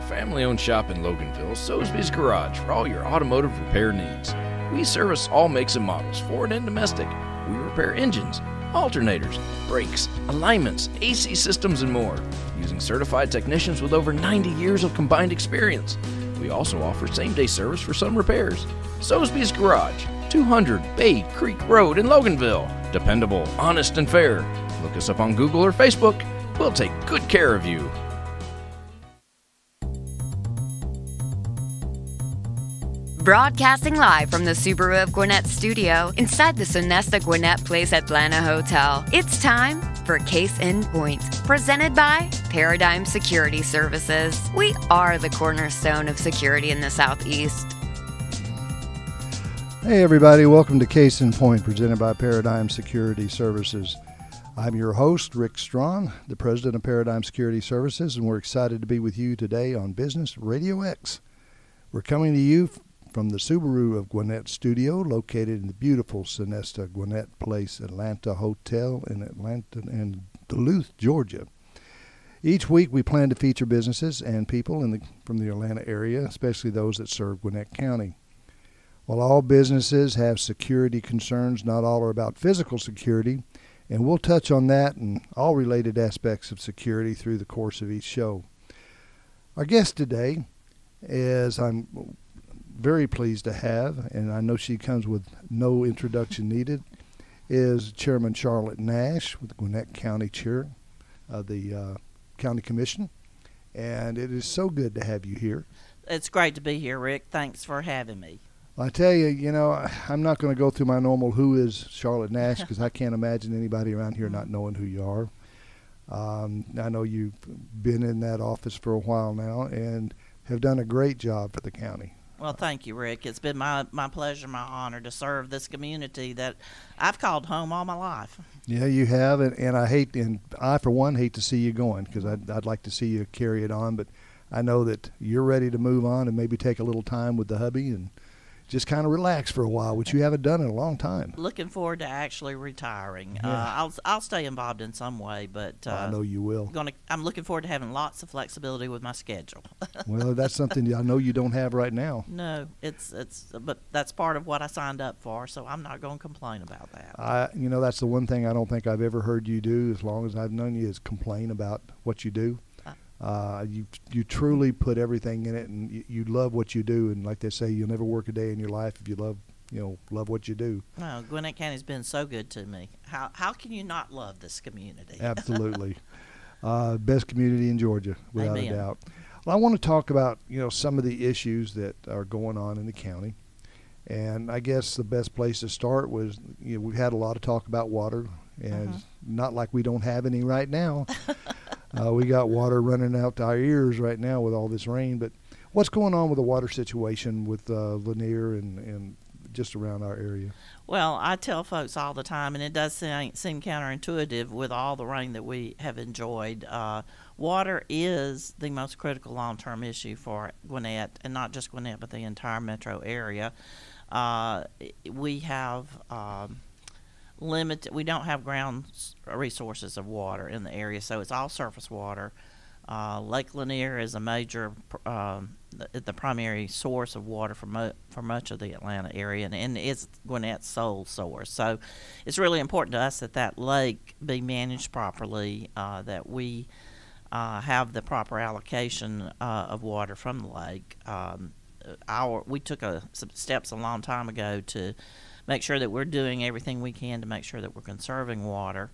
family-owned shop in Loganville, Soesby's Garage, for all your automotive repair needs. We service all makes and models, foreign and domestic. We repair engines, alternators, brakes, alignments, AC systems, and more, using certified technicians with over 90 years of combined experience. We also offer same-day service for some repairs. Soesby's Garage, 200 Bay Creek Road in Loganville. Dependable, honest, and fair. Look us up on Google or Facebook. We'll take good care of you. Broadcasting live from the Subaru of Gwinnett studio inside the Sonesta Gwinnett Place Atlanta Hotel. It's time for Case in Point, presented by Paradigm Security Services. We are the cornerstone of security in the Southeast. Hey everybody, welcome to Case in Point, presented by Paradigm Security Services. I'm your host, Rick Strawn, the president of Paradigm Security Services, and we're excited to be with you today on Business RadioX. We're coming to you from the Subaru of Gwinnett studio, located in the beautiful Sonesta Gwinnett Place Atlanta Hotel in Atlanta and Duluth, Georgia. Each week we plan to feature businesses and people from the Atlanta area, especially those that serve Gwinnett County. While all businesses have security concerns, not all are about physical security, and we'll touch on that and all related aspects of security through the course of each show. Our guest today is, I'm very pleased to have, and I know she comes with no introduction needed, is Chairman Charlotte Nash with the Gwinnett County Chair of the County Commission. And it is so good to have you here. It's great to be here, Rick. Thanks for having me. I tell you, I'm not going to go through my normal who is Charlotte Nash because I can't imagine anybody around here not knowing who you are. I know you've been in that office for a while now and have done a great job for the county. Well, thank you, Rick. It's been my pleasure, my honor to serve this community that I've called home all my life. Yeah, you have, and I for one hate to see you going because I'd like to see you carry it on, but I know that you're ready to move on and maybe take a little time with the hubby and just kind of relax for a while, which you haven't done in a long time. Looking forward to actually retiring. Yeah. I'll stay involved in some way, but I know you will. I'm looking forward to having lots of flexibility with my schedule. Well, that's something I know you don't have right now. No, but that's part of what I signed up for, so I'm not going to complain about that. That's the one thing I don't think I've ever heard you do, as long as I've known you, is complain about what you do. You truly put everything in it, and you love what you do. And like they say, you'll never work a day in your life if you love what you do. Well, Gwinnett County's been so good to me. How can you not love this community? Absolutely, best community in Georgia, without Amen. a doubt. Well, I want to talk about some of the issues that are going on in the county, and I guess the best place to start was we've had a lot of talk about water, and not like we don't have any right now. We got water running out to our ears right now with all this rain. But what's going on with the water situation with Lanier and just around our area? Well, I tell folks all the time, and it does seem counterintuitive with all the rain that we have enjoyed. Water is the most critical long-term issue for Gwinnett, and not just Gwinnett, but the entire metro area. We have we don't have ground resources of water in the area, so it's all surface water. Lake Lanier is a major, the primary source of water for much of the Atlanta area, and it's Gwinnett's sole source. So it's really important to us that lake be managed properly, that we have the proper allocation of water from the lake. We took some steps a long time ago to make sure that we're doing everything we can to make sure that we're conserving water.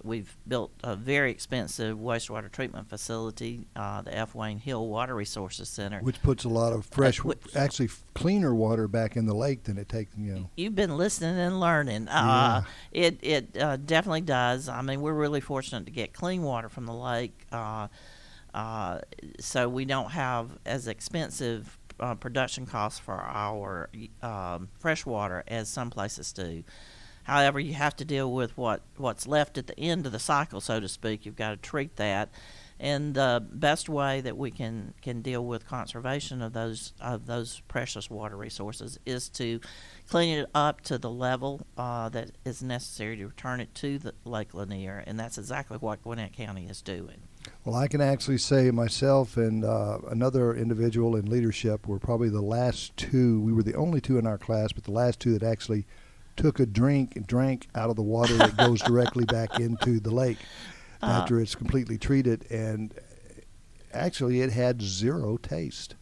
We've built a very expensive wastewater treatment facility, the F. Wayne Hill Water Resources Center. Which puts a lot of fresh, actually cleaner water back in the lake than it takes, You've been listening and learning. Yeah. It definitely does. I mean, we're really fortunate to get clean water from the lake, so we don't have as expensive production costs for our fresh water as some places do. However, you have to deal with what's left at the end of the cycle, so to speak. You've got to treat that, and the best way that we can deal with conservation of those precious water resources is to clean it up to the level that is necessary to return it to the Lake Lanier, and that's exactly what Gwinnett County is doing. Well, I can actually say myself and another individual in leadership were probably the last two. We were the only two in our class, but the last two that actually took a drink and drank out of the water that goes directly back into the lake after it's completely treated. And actually, it had zero taste.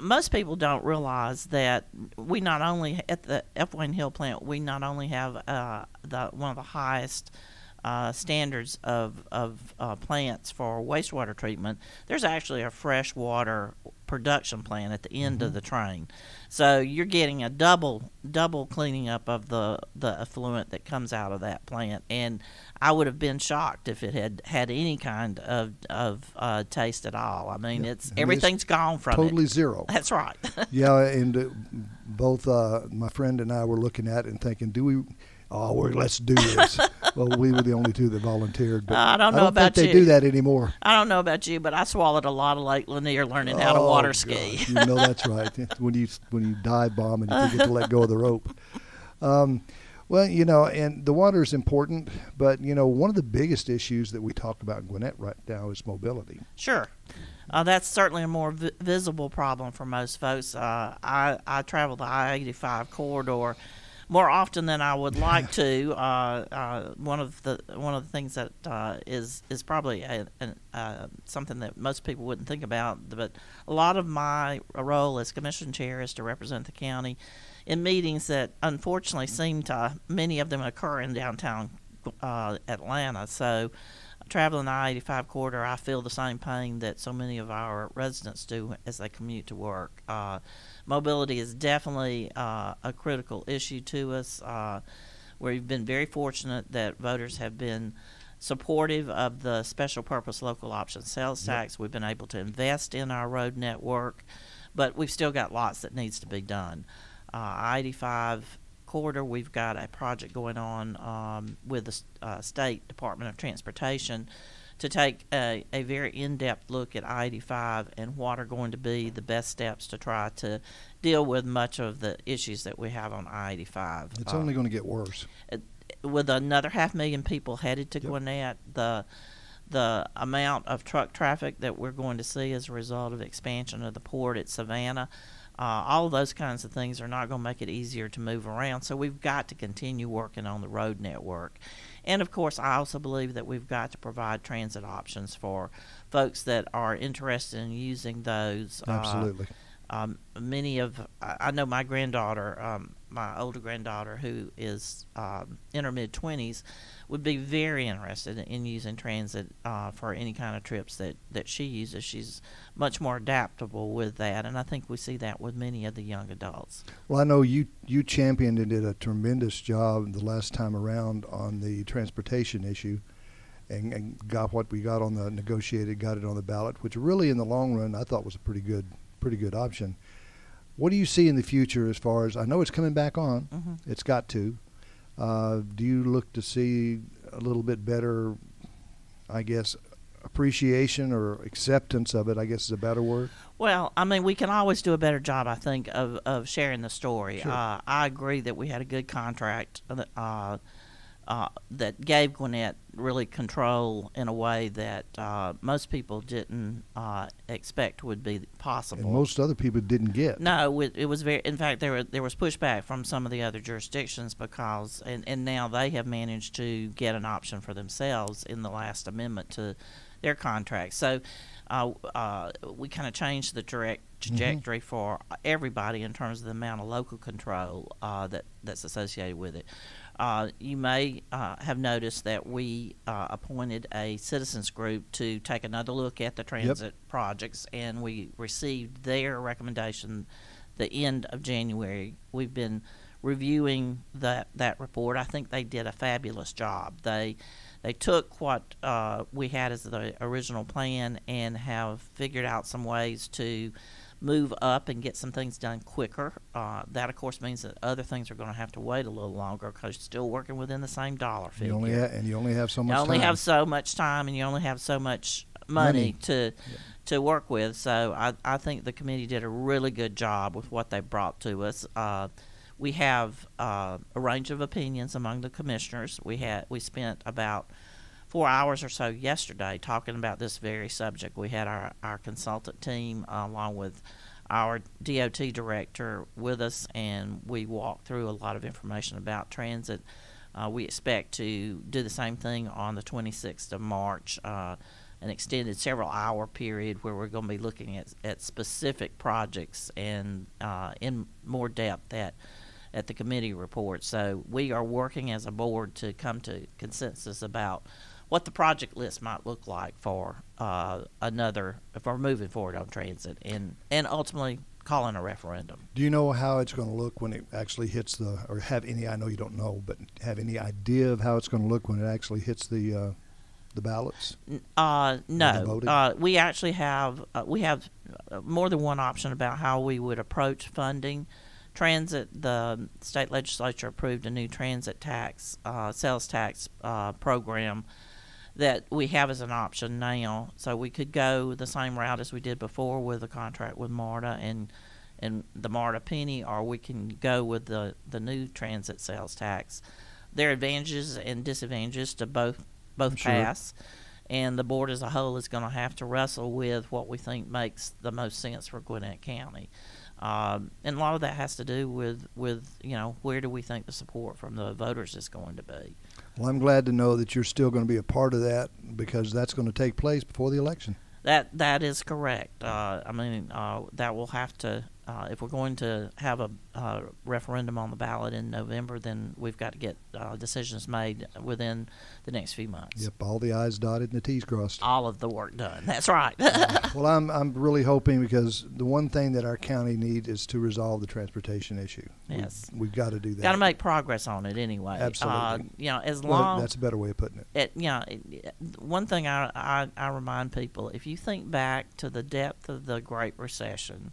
Most people don't realize that we not only at the F. Hill plant, we not only have one of the highest standards of plants for wastewater treatment. There's actually a freshwater production plant at the end of the train, so you're getting a double cleaning up of the effluent that comes out of that plant. And I would have been shocked if it had any kind of taste at all. I mean, everything's gone from totally it. Zero. That's right. Yeah, and both my friend and I were looking at it and thinking, let's do this. Well, we were the only two that volunteered. But I don't know about think they do that anymore. I don't know about you, but I swallowed a lot of Lake Lanier learning how to water ski. You know that's right. When you dive bomb and you forget to let go of the rope. Well, and the water is important, but one of the biggest issues that we talk about in Gwinnett right now is mobility. Sure. That's certainly a more visible problem for most folks. I travel the I-85 corridor more often than I would like to. One of the things that is probably something that most people wouldn't think about, but a lot of my role as commission chair is to represent the county in meetings that unfortunately many of them occur in downtown Atlanta. So traveling the I-85 corridor, I feel the same pain that so many of our residents do as they commute to work. Mobility is definitely a critical issue to us. We've been very fortunate that voters have been supportive of the special purpose local option sales tax. We've been able to invest in our road network, but we've still got lots that needs to be done. I-85 corridor, we've got a project going on with the State Department of Transportation to take a very in-depth look at I-85 and what are going to be the best steps to try to deal with much of the issues that we have on I-85. It's only going to get worse. With another 500,000 people headed to Gwinnett, the amount of truck traffic that we're going to see as a result of expansion of the port at Savannah, all of those kinds of things are not going to make it easier to move around. So we've got to continue working on the road network. And, of course, I also believe that we've got to provide transit options for folks that are interested in using those. Absolutely. I know my granddaughter, my older granddaughter, who is in her mid-20s, would be very interested in using transit for any kind of trips that she uses. She's much more adaptable with that, and I think we see that with many of the young adults. Well, I know you championed and did a tremendous job the last time around on the transportation issue and got what we got on the negotiated, got it on the ballot, which really in the long run I thought was a pretty good option. What do you see in the future as far as, I know it's coming back on, it's got to. Do you look to see a little bit better, I guess, appreciation or acceptance of it, I guess is a better word? Well, I mean, we can always do a better job, I think, of sharing the story. Sure. I agree that we had a good contract that gave Gwinnett really control in a way that most people didn't expect would be possible. And most other people didn't get. No, it was very. In fact, there was pushback from some of the other jurisdictions because, and now they have managed to get an option for themselves in the last amendment to their contract. So we kind of changed the trajectory for everybody in terms of the amount of local control that's associated with it. You may have noticed that we appointed a citizens group to take another look at the transit projects, and we received their recommendation the end of January. We've been reviewing that report. I think they did a fabulous job. They took what we had as the original plan and have figured out some ways to move up and get some things done quicker. That, of course, means that other things are going to have to wait a little longer because you're still working within the same dollar figure. You only have so much time. You only have so much time, and you only have so much money to work with. So I think the committee did a really good job with what they brought to us. We have a range of opinions among the commissioners. We spent about 4 hours or so yesterday talking about this very subject. We had our consultant team along with our DOT director with us, and we walked through a lot of information about transit. We expect to do the same thing on the 26th of March, an extended several-hour period where we're going to be looking at specific projects and in more depth at the committee report. So we are working as a board to come to consensus about what the project list might look like for if we're moving forward on transit and ultimately calling a referendum. Do you know how it's going to look when it actually hits or have any, I know you don't know, but have any idea of how it's going to look when it actually hits the ballots? No. We actually have more than one option about how we would approach funding transit. The state legislature approved a new transit tax, sales tax program that we have as an option now. So we could go the same route as we did before with a contract with MARTA and the MARTA penny, or we can go with the new transit sales tax. There are advantages and disadvantages to both pass, and the board as a whole is going to have to wrestle with what we think makes the most sense for Gwinnett County. And a lot of that has to do with where do we think the support from the voters is going to be. Well, I'm glad to know that you're still going to be a part of that, because that's going to take place before the election. That is correct. That will have to, if we're going to have a referendum on the ballot in November, then we've got to get decisions made within the next few months. Yep, all the I's dotted and the T's crossed. All of the work done. That's right. Well, I'm really hoping, because the one thing that our county needs is to resolve the transportation issue. Yes, we've got to do that. Got to make progress on it anyway. Absolutely. That's a better way of putting it. One thing I remind people: if you think back to the depth of the Great Recession,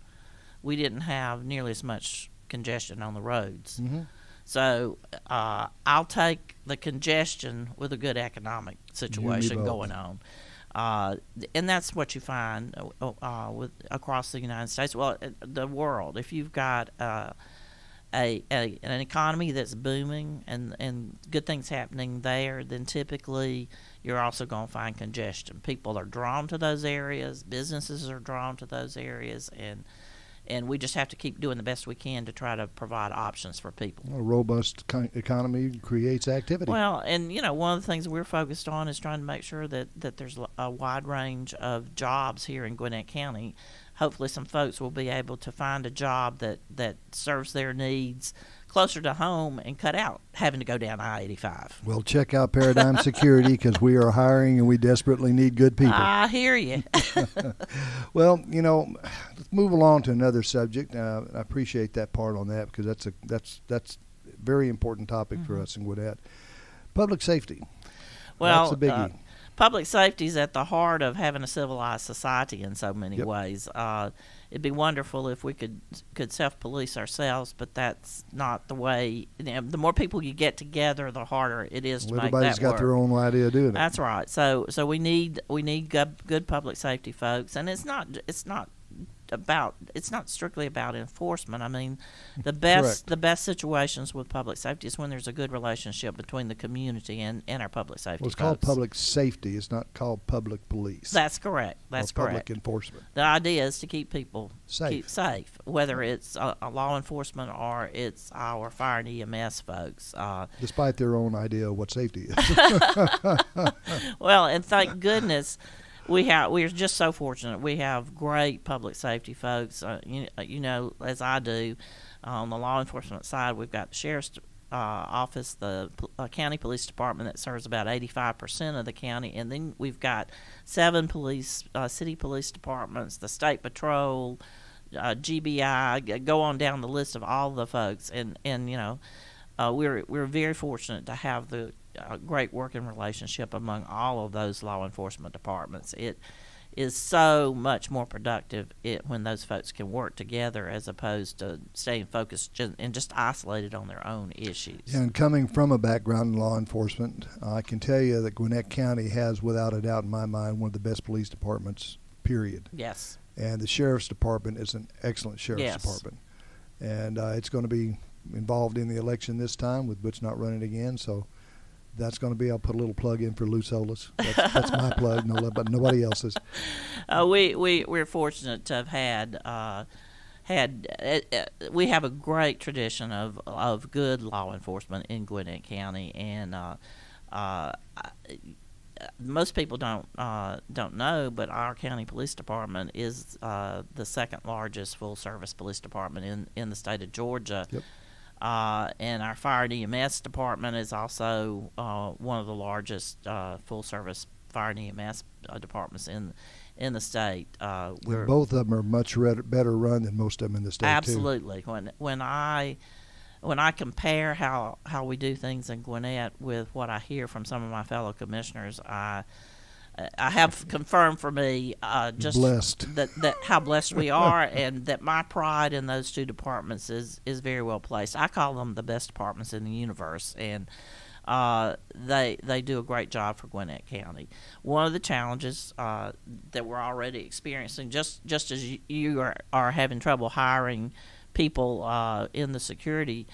we didn't have nearly as much congestion on the roads. Mm-hmm. So I'll take the congestion with a good economic situation going on. And that's what you find with across the United States, the world. If you've got an economy that's booming and good things happening there, then typically you're also going to find congestion. People are drawn to those areas, businesses are drawn to those areas, and we just have to keep doing the best we can to try to provide options for people. A robust economy creates activity. Well, and one of the things we're focused on is trying to make sure that there's a wide range of jobs here in Gwinnett County. Hopefully some folks will be able to find a job that serves their needs closer to home and cut out having to go down I-85. Well, check out Paradigm Security, because we are hiring and we desperately need good people. I hear you. Well, let's move along to another subject. I appreciate that part on that, because that's a very important topic for us in Gwinnett. Public safety. Well, that's a biggie. Public safety is at the heart of having a civilized society in so many ways. It'd be wonderful if we could self-police ourselves, but that's not the way. The more people you get together, the harder it is to make that work. Everybody's got their own idea of doing it. That's right. So we need good public safety folks, and it's not strictly about enforcement. I mean, the best situations with public safety is when there's a good relationship between the community and our public safety. Well, it's called public safety. It's not called public police. That's correct. That's correct. Public enforcement. The idea is to keep people safe, whether it's a law enforcement or it's our fire and EMS folks. Despite their own idea of what safety is. Well, and thank goodness. We're just so fortunate. We have great public safety folks. As I do, on the law enforcement side, we've got the sheriff's office, the county police department that serves about 85% of the county, and then we've got 7 city police departments, the state patrol, GBI. Go on down the list of all the folks, and we're very fortunate to have the great working relationship among all of those law enforcement departments. It is so much more productive when those folks can work together as opposed to staying focused and just isolated on their own issues. And coming from a background in law enforcement, I can tell you that Gwinnett County has, without a doubt in my mind, one of the best police departments, period. Yes. And the sheriff's department is an excellent sheriff's department. And it's going to be involved in the election this time, with Butch not running again, so that's going to be, I'll put a little plug in for Lusolas. That's my plug, but nobody else's. We're fortunate to have we have a great tradition of good law enforcement in Gwinnett County, and most people don't know, but our county police department is the second largest full service police department in the state of Georgia. Yep. And our fire and EMS department is also one of the largest full service fire and EMS departments in the state. Both of them are much better run than most of them in the state. Absolutely. Too. When I compare how we do things in Gwinnett with what I hear from some of my fellow commissioners, I have confirmed for me just blessed. that how blessed we are, and that my pride in those two departments is very well placed. I call them the best departments in the universe, and they do a great job for Gwinnett County. One of the challenges that we're already experiencing, just as you are having trouble hiring people in the security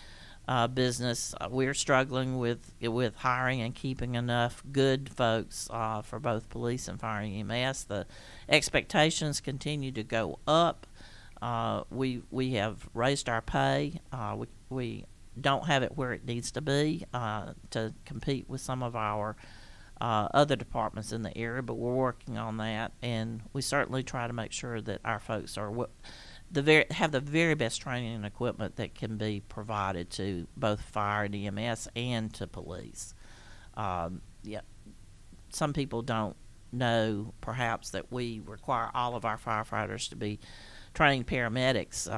business, we're struggling with hiring and keeping enough good folks for both police and fire and EMS. The expectations continue to go up. We have raised our pay. We don't have it where it needs to be to compete with some of our other departments in the area, but we're working on that, and we certainly try to make sure that our folks are have the very best training and equipment that can be provided to both fire and EMS and to police. Some people don't know perhaps that we require all of our firefighters to be trained paramedics.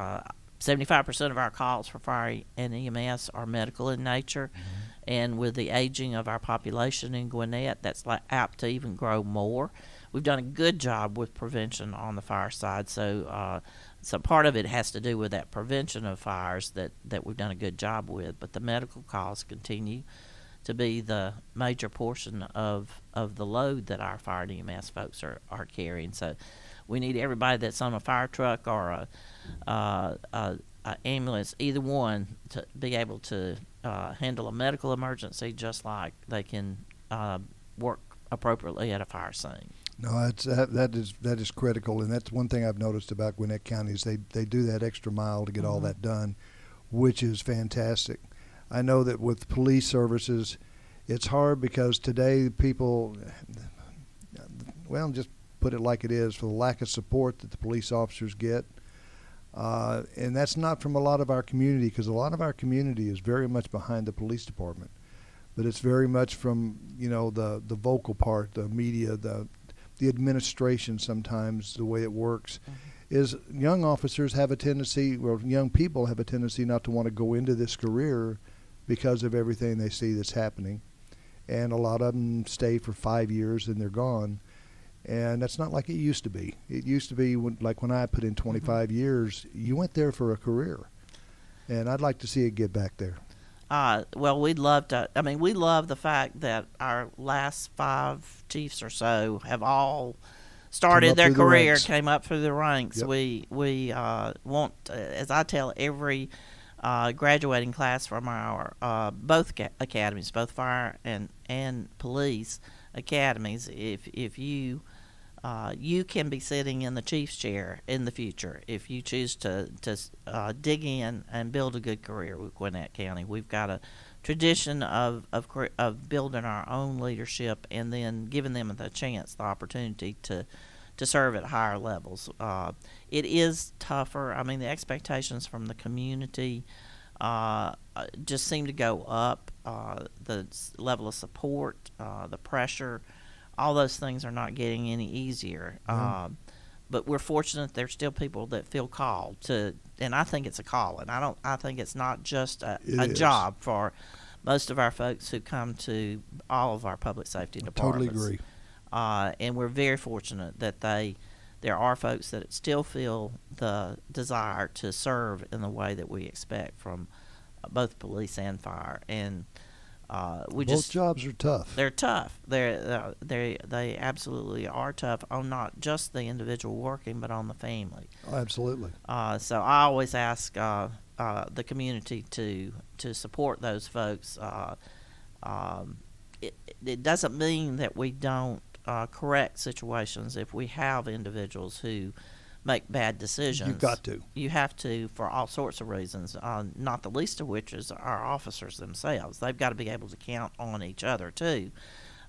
75% of our calls for fire and EMS are medical in nature, and with the aging of our population in Gwinnett, that's apt to even grow more. We've done a good job with prevention on the fire side, so part of it has to do with that prevention of fires that we've done a good job with, but the medical calls continue to be the major portion of the load that our fire and EMS folks are carrying. So we need everybody that's on a fire truck or a ambulance, either one, to be able to handle a medical emergency just like they can work appropriately at a fire scene. No, that is critical, and that's one thing I've noticed about Gwinnett County is they do that extra mile to get all that done, which is fantastic. I know that with police services, it's hard because today people, well, just put it like it is, for the lack of support that the police officers get, and that's not from a lot of our community, because a lot of our community is very much behind the police department, but it's very much from the vocal part, the media, the administration. Sometimes the way it works is young officers have a tendency, or young people have a tendency not to want to go into this career because of everything they see that's happening, and a lot of them stay for 5 years and they're gone, and that's not like it used to be. It used to be when I put in 25 years, you went there for a career, and I'd like to see it get back there. Well, we'd love to. I mean, we love the fact that our last 5 chiefs or so have all started their career, came up through the ranks. Yep. We want, as I tell every graduating class from our both academies, both fire and police academies, if you can be sitting in the chief's chair in the future if you choose to dig in and build a good career with Gwinnett County. We've got a tradition of building our own leadership and then giving them the chance, the opportunity to serve at higher levels. It is tougher. I mean, the expectations from the community just seem to go up. The level of support, the pressure, all those things are not getting any easier. But we're fortunate there's still people that feel called to, and I think it's a calling. I think it's not just a job for most of our folks who come to all of our public safety departments. Totally agree. And we're very fortunate that there are folks that still feel the desire to serve in the way that we expect from both police and fire. And both jobs are tough. They're tough. They absolutely are tough on not just the individual working, but on the family. Oh, absolutely. So I always ask the community to support those folks. it doesn't mean that we don't correct situations if we have individuals who make bad decisions. You've got to. You have to, for all sorts of reasons, not the least of which is our officers themselves. They've got to be able to count on each other too.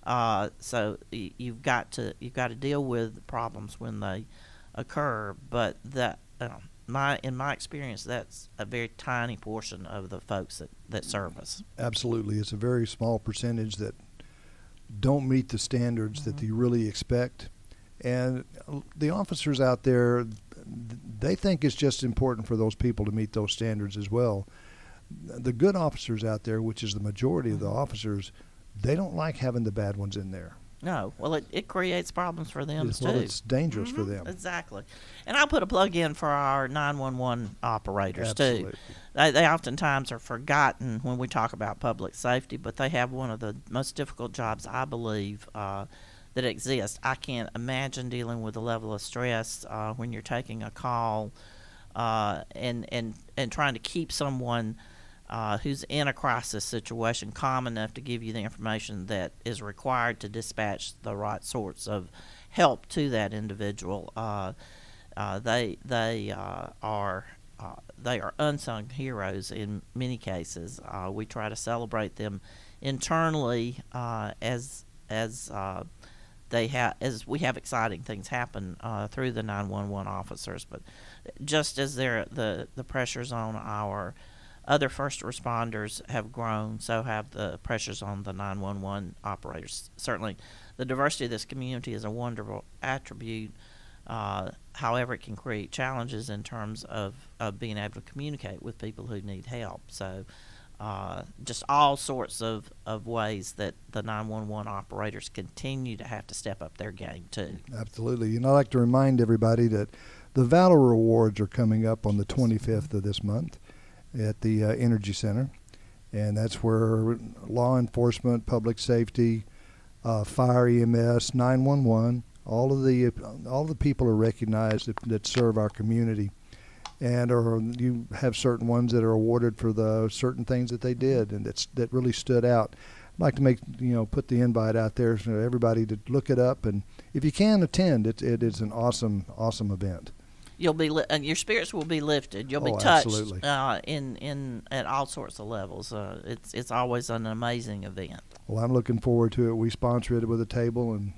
So you've got to deal with problems when they occur, but that in my experience, that's a very tiny portion of the folks that serve us. Absolutely, it's a very small percentage that don't meet the standards that you really expect. And the officers out there, they think it's just important for those people to meet those standards as well. The good officers out there, which is the majority of the officers, they don't like having the bad ones in there. No. Well, it creates problems for them, too. Well, it's dangerous for them. Exactly. And I'll put a plug in for our 911 operators, Absolutely. too. They oftentimes are forgotten when we talk about public safety, but they have one of the most difficult jobs, I believe, that exists. I can't imagine dealing with the level of stress when you're taking a call and trying to keep someone who's in a crisis situation calm enough to give you the information that is required to dispatch the right sorts of help to that individual. They are unsung heroes in many cases. We try to celebrate them internally as we have exciting things happen through the 911 officers, but just as the pressures on our other first responders have grown, so have the pressures on the 911 operators. Certainly, the diversity of this community is a wonderful attribute. However, it can create challenges in terms of being able to communicate with people who need help. So just all sorts of ways that the 911 operators continue to have to step up their game, too. Absolutely. And I'd like to remind everybody that the Valor Awards are coming up on the 25th of this month at the Energy Center, and that's where law enforcement, public safety, fire, EMS, 911, all the people are recognized that serve our community, and you have certain ones that are awarded for the certain things that they did and that really stood out. I'd like to put the invite out there for everybody to look it up, and if you can attend, it is an awesome event. You'll be your spirits will be lifted. You'll be touched absolutely. in at all sorts of levels. It's always an amazing event. Well, I'm looking forward to it. We sponsor it with a table and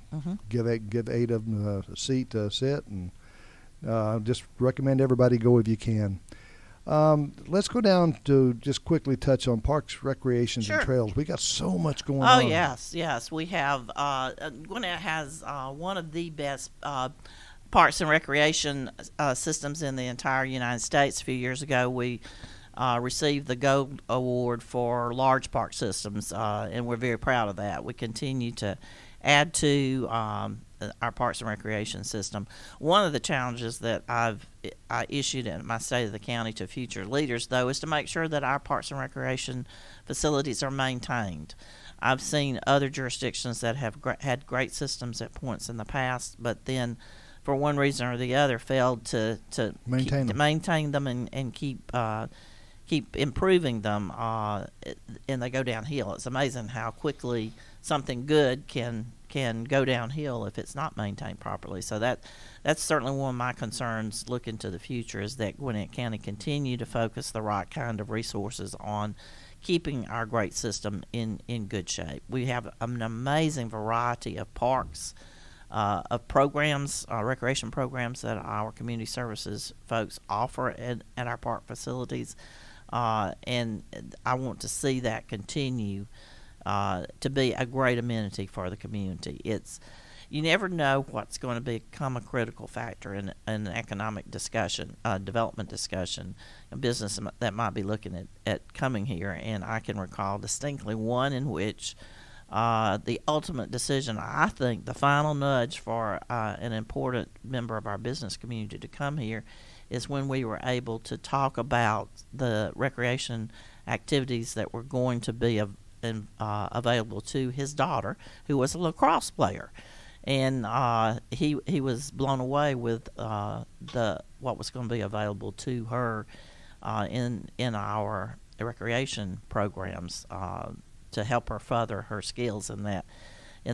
give 8 of them a seat to sit, and just recommend everybody go if you can. Let's go down to just quickly touch on parks, recreations, Sure. and trails. We got so much going on. Oh yes, we have. Gwinnett has one of the best parks and recreation systems in the entire United States. A few years ago, we received the Gold Award for large park systems, and we're very proud of that. We continue to add to our parks and recreation system. One of the challenges that I issued in my State of the County to future leaders, though, is to make sure that our parks and recreation facilities are maintained. I've seen other jurisdictions that have had great systems at points in the past, but then for one reason or the other failed to maintain them and keep improving them, and they go downhill. It's amazing how quickly something good can go downhill if it's not maintained properly. So that's certainly one of my concerns looking to the future, is that Gwinnett County continue to focus the right kind of resources on keeping our great system in good shape. We have an amazing variety of parks, of programs, recreation programs that our community services folks offer at our park facilities, and I want to see that continue to be a great amenity for the community. You never know what's going to become a critical factor in an economic discussion, development discussion, a business that might be looking at coming here, and I can recall distinctly one in which the ultimate decision, I think the final nudge for an important member of our business community to come here, is when we were able to talk about the recreation activities that were going to be available to his daughter, who was a lacrosse player. And he was blown away with what was going to be available to her in our recreation programs. to help her further her skills in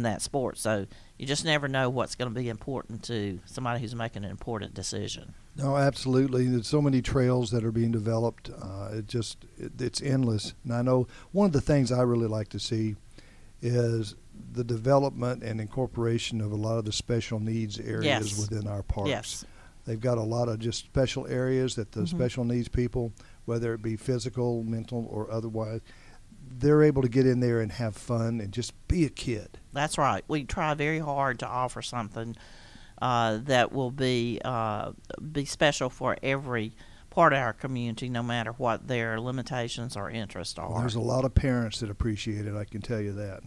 that sport. So you just never know what's going to be important to somebody who's making an important decision. No, absolutely. There's so many trails that are being developed. It's endless. And I know one of the things I really like to see is the development and incorporation of a lot of the special needs areas within our parks. Yes. They've got a lot of just special areas that the Mm-hmm. special needs people, whether it be physical, mental, or otherwise, they're able to get in there and have fun and just be a kid. That's right. We try very hard to offer something that will be special for every part of our community, no matter what their limitations or interests are. Well, there's a lot of parents that appreciate it, I can tell you that.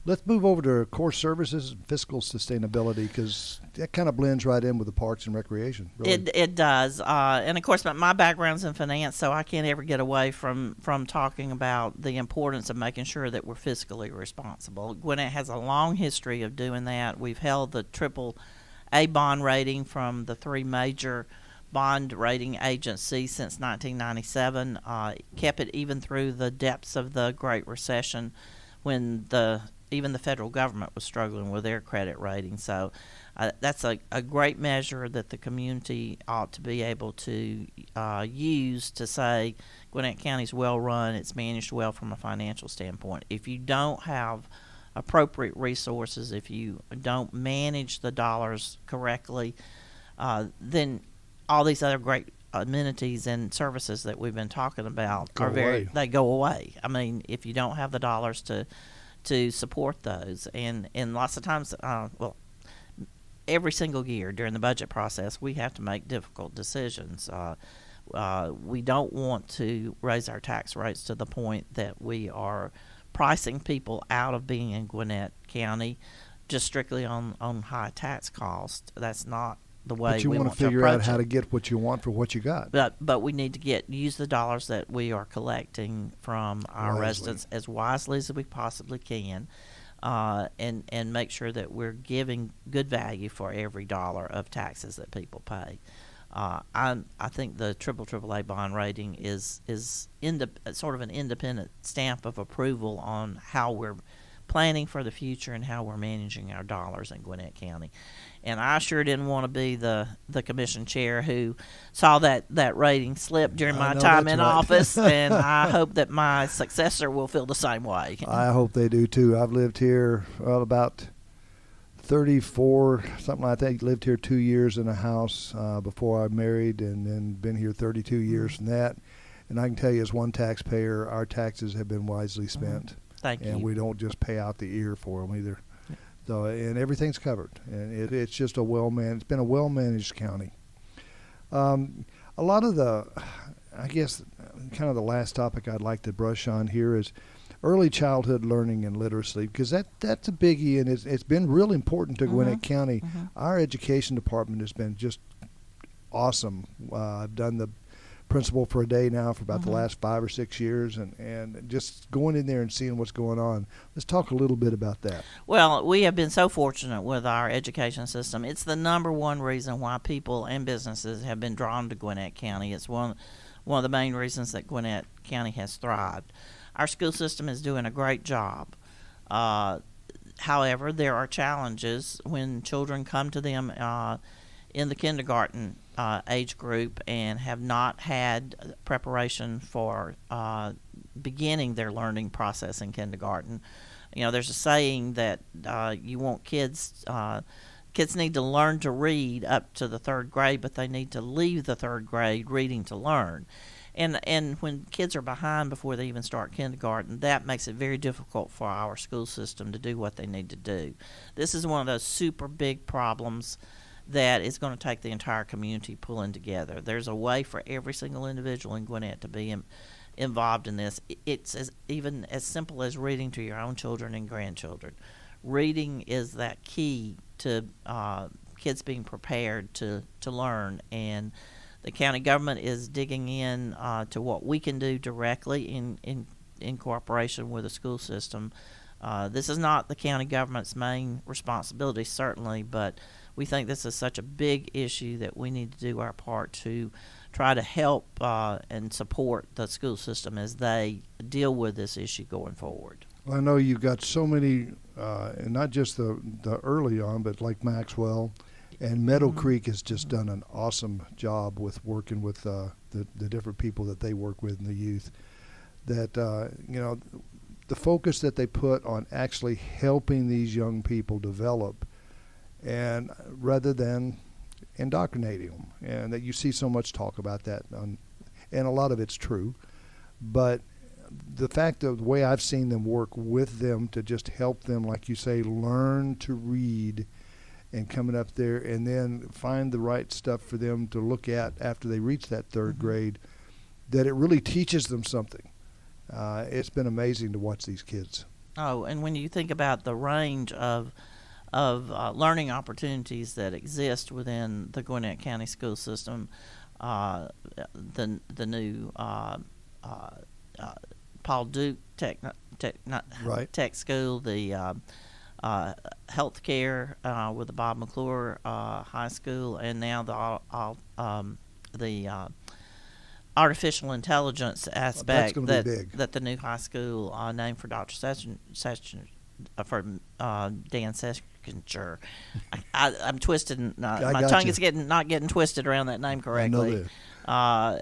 Let's move over to core services and fiscal sustainability, because that kind of blends right in with the parks and recreation. Really. It does. And, of course, my background's in finance, so I can't ever get away from talking about the importance of making sure that we're fiscally responsible. Gwinnett has a long history of doing that. We've held the AAA bond rating from the three major bond rating agencies since 1997, kept it even through the depths of the Great Recession, when even the federal government was struggling with their credit rating. So that's a great measure that the community ought to be able to use to say Gwinnett County's well run, it's managed well from a financial standpoint. If you don't have appropriate resources, if you don't manage the dollars correctly, then all these other great amenities and services that we've been talking about they go away. I mean, if you don't have the dollars to support those, and lots of times, every single year during the budget process, we have to make difficult decisions. We don't want to raise our tax rates to the point that we are pricing people out of being in Gwinnett County just strictly on high tax costs. That's not the way but you we want to figure out approach how it. to get what you want for what you got. But we need to use the dollars that we are collecting from our residents as wisely as we possibly can, and make sure that we're giving good value for every dollar of taxes that people pay. I think the AAA bond rating is sort of an independent stamp of approval on how we're planning for the future and how we're managing our dollars in Gwinnett County. And I sure didn't want to be the commission chair who saw that rating slip during my time in office, and I hope that my successor will feel the same way. I hope they do too. I've lived here about 34, something like that. Lived here 2 years in a house before I married, and then been here 32 years from that. And I can tell you, as one taxpayer, our taxes have been wisely spent. Thank you. And we don't just pay out the ear for them either. So, and everything's covered, and it's just it's been a well-managed county. A lot of I guess, kind of the last topic I'd like to brush on here is early childhood learning and literacy, because that's a biggie, and it's been real important to Gwinnett County. Our education department has been just awesome. I've done the principal for a day now for about the last 5 or 6 years, and just going in there and seeing what's going on. Let's talk a little bit about that. Well, we have been so fortunate with our education system. It's the number one reason why people and businesses have been drawn to Gwinnett County. It's one of the main reasons that Gwinnett County has thrived. Our school system is doing a great job. However, there are challenges when children come to them in the kindergarten age group and have not had preparation for beginning their learning process in kindergarten. You know, there's a saying that you want kids need to learn to read up to the third grade, but they need to leave the third grade reading to learn. And when kids are behind before they even start kindergarten, that makes it very difficult for our school system to do what they need to do. This is one of those super big problems that is going to take the entire community pulling together. There's a way for every single individual in Gwinnett to be involved in this. It's even as simple as reading to your own children and grandchildren. Reading is that key to kids being prepared to learn, and the county government is digging in to what we can do directly in cooperation with the school system. This is not the county government's main responsibility, certainly, but we think this is such a big issue that we need to do our part to try to help and support the school system as they deal with this issue going forward. Well, I know you've got so many, and not just the early on, but like Maxwell and Meadow Creek has just done an awesome job with working with the different people that they work with and the youth. That the focus that they put on actually helping these young people develop, and rather than indoctrinating them, and that you see so much talk about that, and a lot of it's true, but the fact of the way I've seen them work with them to just help them, like you say, learn to read and coming up there and then find the right stuff for them to look at after they reach that third grade, that it really teaches them something. It's been amazing to watch these kids. Oh, and when you think about the range of learning opportunities that exist within the Gwinnett County school system, the new Paul Duke Tech School, the healthcare with the Bob McClure High School, and now the artificial intelligence aspect that the new high school named for Dr. Dan Sechinger. I'm twisted. My tongue is not getting twisted around that name correctly. All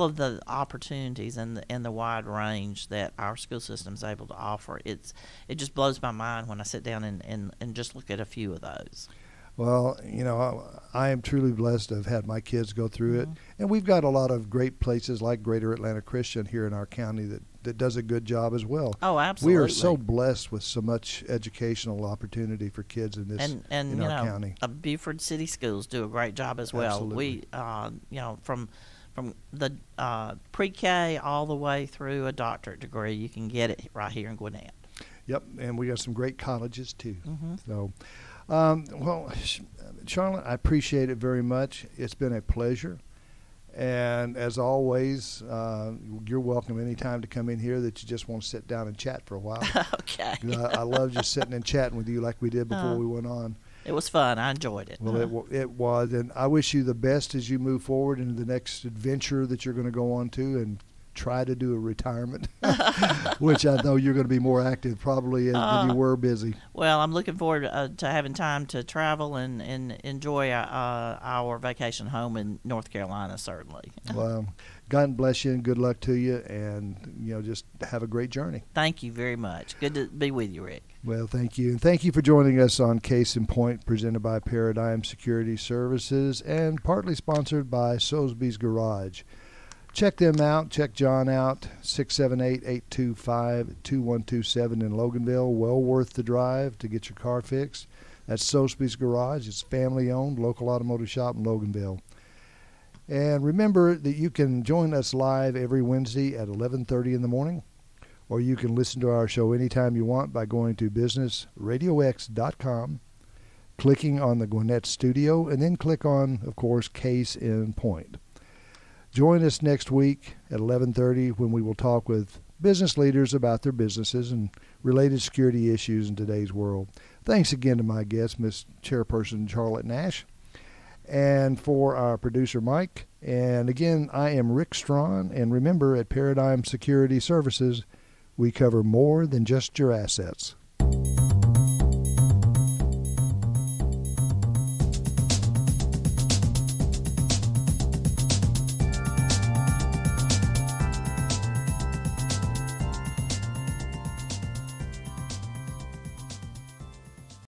of the opportunities and the wide range that our school system is able to offer, it just blows my mind when I sit down and just look at a few of those. Well, I am truly blessed to have had my kids go through it. And we've got a lot of great places like Greater Atlanta Christian here in our county that does a good job as well. Oh, absolutely. We are so blessed with so much educational opportunity for kids in this in our county. Beaufort City Schools do a great job as well. Absolutely. We, from the pre-K all the way through a doctorate degree, you can get it right here in Gwinnett. Yep, and we got some great colleges too. So. Well, Charlotte, I appreciate it very much. It's been a pleasure. And as always, you're welcome anytime to come in here that you just want to sit down and chat for a while. Okay. I love just sitting and chatting with you like we did before we went on. It was fun. I enjoyed it. Well, it was. And I wish you the best as you move forward into the next adventure that you're going to go on to and try to do a retirement, which I know you're going to be more active probably than you were busy. Well, I'm looking forward to having time to travel and enjoy our vacation home in North Carolina, certainly. Well, God bless you and good luck to you, and just have a great journey. Thank you very much. Good to be with you, Rick. Well, thank you. And thank you for joining us on Case in Point, presented by Paradigm Security Services and partly sponsored by Soulsby's Garage. Check them out. Check John out, 678-825-2127 in Loganville. Well worth the drive to get your car fixed. That's Soulsby's Garage. It's family-owned, local automotive shop in Loganville. And remember that you can join us live every Wednesday at 11:30 in the morning, or you can listen to our show anytime you want by going to businessradiox.com, clicking on the Gwinnett Studio, and then click on, of course, Case in Point. Join us next week at 11:30 when we will talk with business leaders about their businesses and related security issues in today's world. Thanks again to my guest, Ms. Chairperson Charlotte Nash, and for our producer, Mike. And again, I am Rick Strawn, and remember, at Paradigm Security Services, we cover more than just your assets.